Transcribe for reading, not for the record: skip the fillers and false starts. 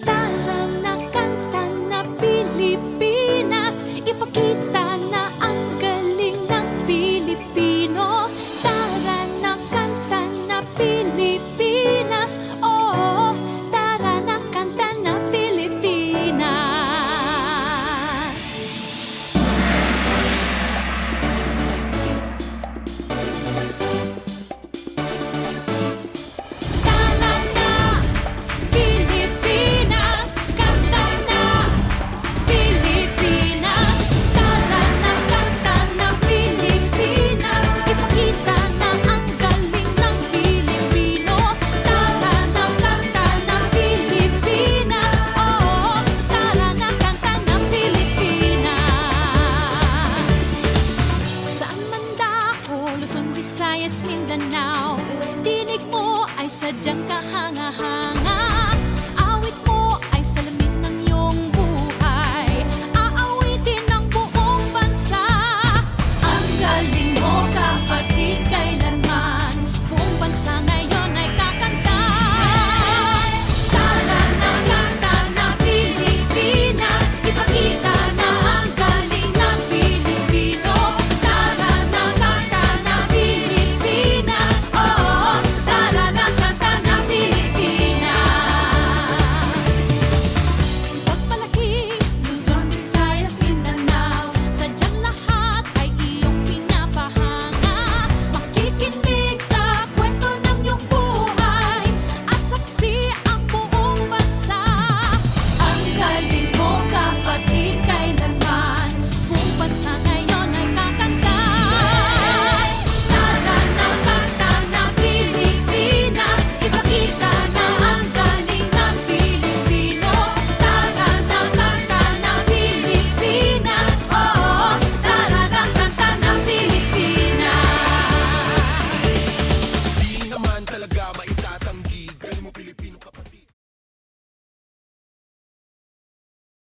Tara na kanta na Pilipinas, ipakita na ang galing ng Pilipino. Tara na kanta na Pilipinas, oh, tara na kanta na Pilipinas. Tara na Pilipinas, kanta na Pilipinas. Tara na kanta na Pilipinas, ipakita na ang galing ng Pilipino. Tara na kanta na Pilipinas, oh, tara na kanta na Pilipinas. Saan man dako, Luzon, Visayas, Mindanao, tinig mo ay sadyang kahanga-hanga.